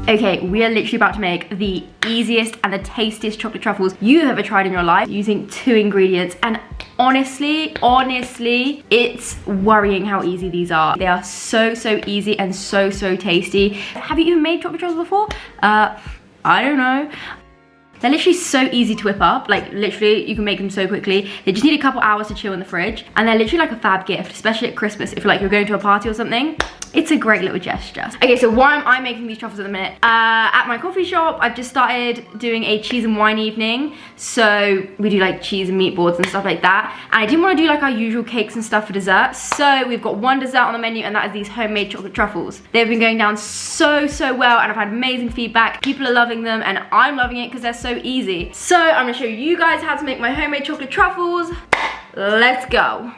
Okay, we are literally about to make the easiest and the tastiest chocolate truffles you have ever tried in your life using 2 ingredients. And honestly, it's worrying how easy these are. They are so easy and so tasty. Have you even made chocolate truffles before? I don't know. They're literally so easy to whip up. Like literally, you can make them so quickly. They just need a couple hours to chill in the fridge. And they're literally like a fab gift, especially at Christmas. If like you're going to a party or something, it's a great little gesture. Okay, so why am I making these truffles at the minute? At my coffee shop, I've just started doing a cheese and wine evening. So we do like cheese and meatballs and stuff like that. And I didn't want to do like our usual cakes and stuff for dessert. So we've got one dessert on the menu, and that is these homemade chocolate truffles. They've been going down so well, and I've had amazing feedback. People are loving them, and I'm loving it because they're so easy. So I'm gonna show you guys how to make my homemade chocolate truffles. Let's go.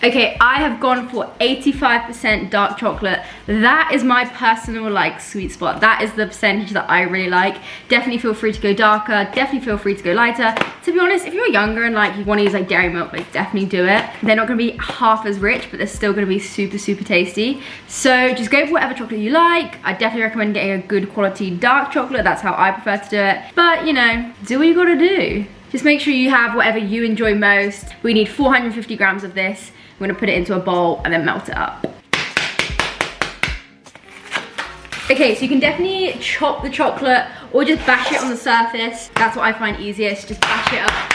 Okay, I have gone for 85% dark chocolate. That is my personal like sweet spot. That is the percentage that I really like. Definitely feel free to go darker, definitely feel free to go lighter. To be honest, if you're younger and like you want to use like dairy milk, like definitely do it. They're not gonna be half as rich, but they're still gonna be super tasty. So just go for whatever chocolate you like. I definitely recommend getting a good quality dark chocolate. That's how I prefer to do it. But you know, do what you gotta do. Just make sure you have whatever you enjoy most. We need 450 grams of this. I'm gonna put it into a bowl and then melt it up. Okay, so you can definitely chop the chocolate or just bash it on the surface. That's what I find easiest, just bash it up.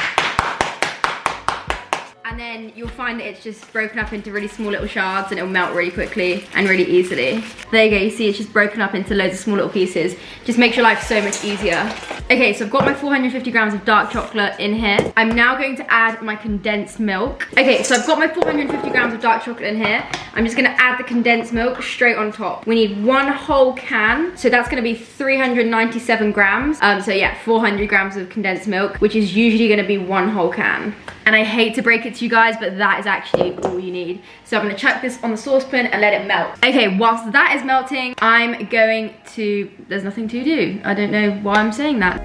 And then you'll find that it's just broken up into really small little shards, and it'll melt really quickly and really easily. There you go, you see it's just broken up into loads of small little pieces. Just makes your life so much easier. Okay, so I've got my 450 grams of dark chocolate in here. I'm now going to add my condensed milk. Okay, so I've got my 450 grams of dark chocolate in here. I'm just gonna add the condensed milk straight on top. We need 1 whole can, so that's gonna be 397 grams. So yeah, 400 grams of condensed milk, which is usually gonna be 1 whole can. And I hate to break it to you guys, but that is actually all you need. So I'm gonna chuck this on the saucepan and let it melt. Okay, whilst that is melting, I'm going to, there's nothing to do. I don't know why I'm saying that.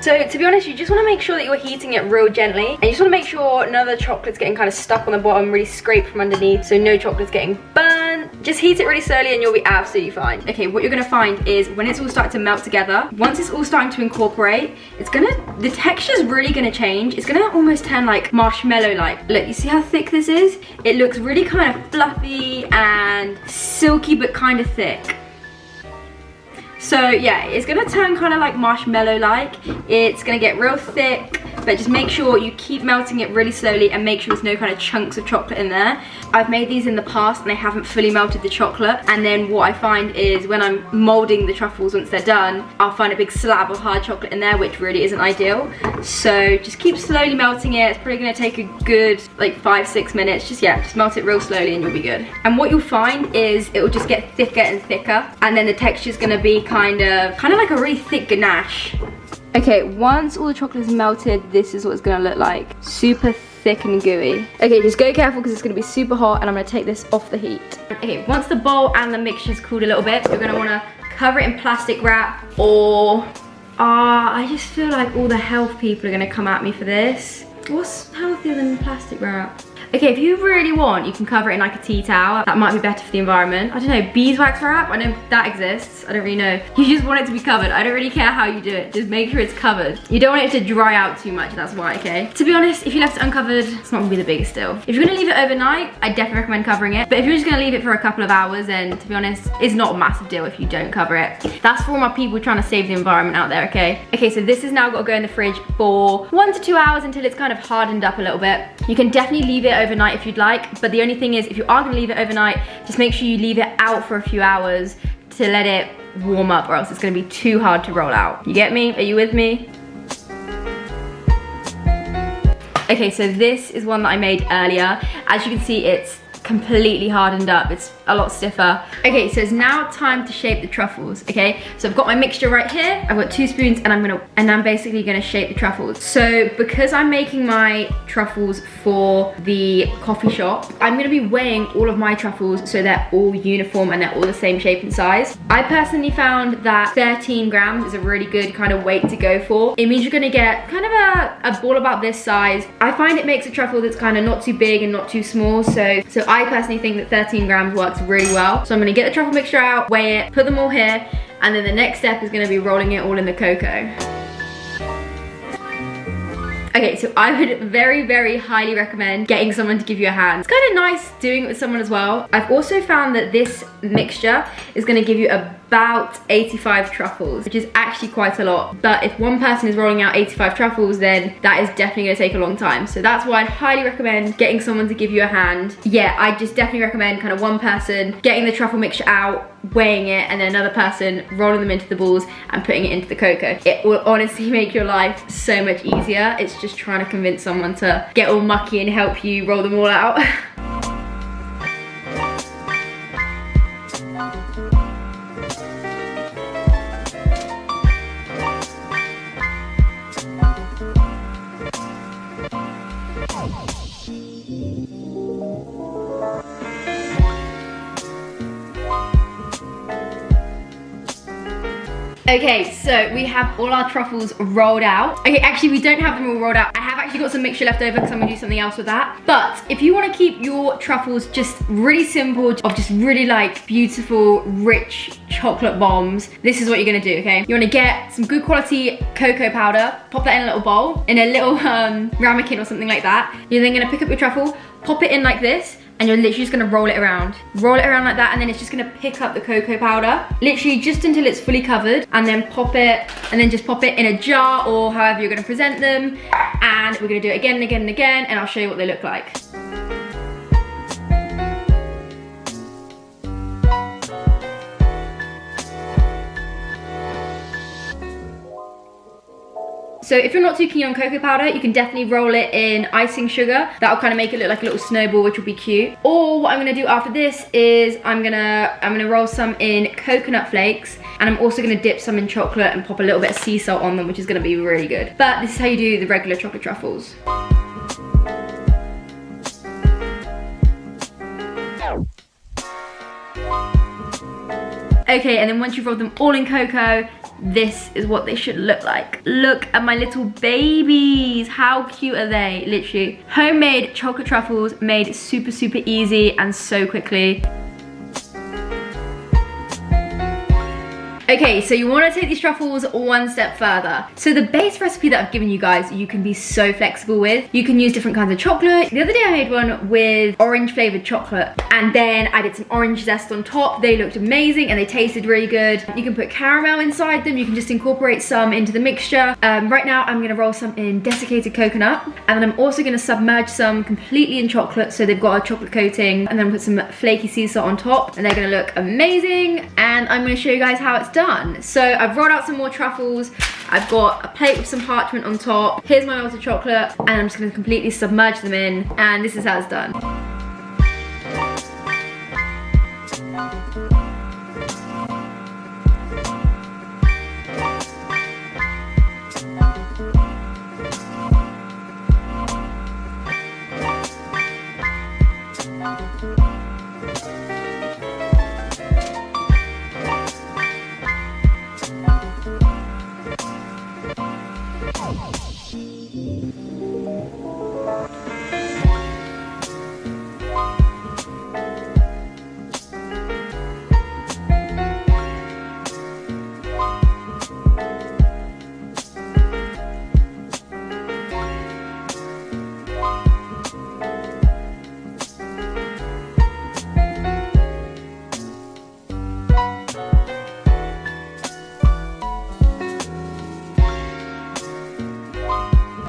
So to be honest, you just want to make sure that you're heating it real gently, and you just want to make sure none of the chocolate's getting kind of stuck on the bottom, really scraped from underneath, so no chocolate's getting burnt. Just heat it really slowly and you'll be absolutely fine. Okay, what you're going to find is when it's all starting to melt together, once it's all starting to incorporate, the texture's really going to change. It's going to almost turn like marshmallow-like. Look, you see how thick this is? It looks really kind of fluffy and silky, but kind of thick. So yeah, it's gonna turn kind of like marshmallow-like. It's gonna get real thick, but just make sure you keep melting it really slowly and make sure there's no kind of chunks of chocolate in there. I've made these in the past and I haven't fully melted the chocolate, and then what I find is when I'm molding the truffles once they're done, I'll find a big slab of hard chocolate in there, which really isn't ideal. So just keep slowly melting it. It's probably gonna take a good like 5-6 minutes. Just melt it real slowly and you'll be good. And what you'll find is it will just get thicker and thicker, and then the texture's gonna be kind of like a really thick ganache. Okay, once all the chocolate is melted, this is what it's gonna look like. Super thick and gooey. Okay, just go careful because it's gonna be super hot, and I'm gonna take this off the heat. Okay, once the bowl and the mixture's cooled a little bit, you're gonna wanna cover it in plastic wrap, or I just feel like all the health people are gonna come at me for this. What's healthier than plastic wrap? Okay, if you really want, you can cover it in like a tea towel. That might be better for the environment. I don't know, beeswax wrap? I know that exists. I don't really know. You just want it to be covered. I don't really care how you do it. Just make sure it's covered. You don't want it to dry out too much, that's why, okay? To be honest, if you left it uncovered, it's not gonna be the biggest deal. If you're gonna leave it overnight, I definitely recommend covering it. But if you're just gonna leave it for a couple of hours, then to be honest, it's not a massive deal if you don't cover it. That's for all my people trying to save the environment out there, okay? Okay, so this has now got to go in the fridge for 1 to 2 hours until it's kind of hardened up a little bit. You can definitely leave it overnight if you'd like, but the only thing is, if you are gonna leave it overnight, just make sure you leave it out for a few hours to let it warm up, or else it's gonna be too hard to roll out. You get me? Are you with me? Okay, so this is one that I made earlier. As you can see, it's completely hardened up. It's a lot stiffer. Okay, so it's now time to shape the truffles, okay? So I've got my mixture right here. I've got 2 spoons and I'm basically gonna shape the truffles. So because I'm making my truffles for the coffee shop, I'm gonna be weighing all of my truffles so they're all uniform and they're all the same shape and size. I personally found that 13 grams is a really good kind of weight to go for. It means you're gonna get kind of a ball about this size. I find it makes a truffle that's kind of not too big and not too small, so I personally think that 13 grams works really well. So I'm gonna get the truffle mixture out, weigh it, put them all here, and then the next step is gonna be rolling it all in the cocoa. Okay, so I would very, very highly recommend getting someone to give you a hand. It's kind of nice doing it with someone as well. I've also found that this mixture is gonna give you about 85 truffles, which is actually quite a lot. But if one person is rolling out 85 truffles, then that is definitely gonna take a long time. So that's why I'd highly recommend getting someone to give you a hand. Yeah, I just definitely recommend kind of one person getting the truffle mixture out, weighing it, and then another person rolling them into the balls and putting it into the cocoa. It will honestly make your life so much easier. It's just trying to convince someone to get all mucky and help you roll them all out. Okay, so we have all our truffles rolled out. Okay, actually we don't have them all rolled out. I have actually got some mixture left over because I'm gonna do something else with that. But if you wanna keep your truffles just really simple, of just really like beautiful, rich chocolate bombs, this is what you're gonna do, okay? You wanna get some good quality cocoa powder, pop that in a little bowl, in a little ramekin or something like that. You're then gonna pick up your truffle, pop it in like this, and you're literally just gonna roll it around. Roll it around like that, and then it's just gonna pick up the cocoa powder, literally just until it's fully covered, and then pop it, and then just pop it in a jar or however you're gonna present them. And we're gonna do it again and again and again, and I'll show you what they look like. So if you're not too keen on cocoa powder, you can definitely roll it in icing sugar. That'll kind of make it look like a little snowball, which will be cute. Or what I'm gonna do after this is I'm gonna roll some in coconut flakes, and I'm also gonna dip some in chocolate and pop a little bit of sea salt on them, which is gonna be really good. But this is how you do the regular chocolate truffles. Okay, and then once you've rolled them all in cocoa, this is what they should look like. Look at my little babies. How cute are they? Literally. Homemade chocolate truffles made super, super easy and so quickly. Okay, so you want to take these truffles one step further. So the base recipe that I've given you guys, you can be so flexible with. You can use different kinds of chocolate. The other day I made one with orange flavored chocolate, and then I did some orange zest on top. They looked amazing and they tasted really good. You can put caramel inside them. You can just incorporate some into the mixture. Right now I'm gonna roll some in desiccated coconut, and then I'm also gonna submerge some completely in chocolate so they've got a chocolate coating, and then put some flaky sea salt on top, and they're gonna look amazing. And I'm gonna show you guys how it's done. So I've rolled out some more truffles. I've got a plate with some parchment on top. Here's my melted chocolate, and I'm just gonna completely submerge them in, and this is how it's done.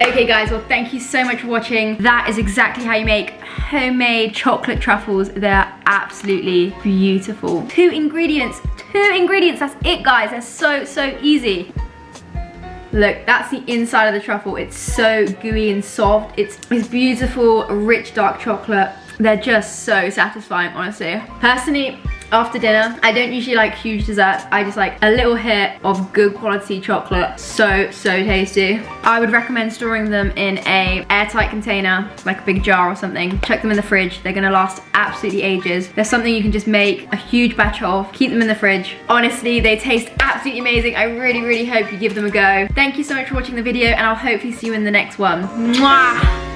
Okay guys, well thank you so much for watching. That is exactly how you make homemade chocolate truffles. They're absolutely beautiful. Two ingredients, that's it guys. They're so easy. Look, that's the inside of the truffle. It's so gooey and soft. It's beautiful, rich dark chocolate. They're just so satisfying, honestly. Personally, after dinner, I don't usually like huge desserts. I just like a little hit of good quality chocolate. So tasty. I would recommend storing them in a airtight container, like a big jar or something. Chuck them in the fridge. They're gonna last absolutely ages. There's something you can just make a huge batch of, keep them in the fridge. Honestly, they taste absolutely amazing. I really hope you give them a go. Thank you so much for watching the video, and I'll hopefully see you in the next one. Mwah!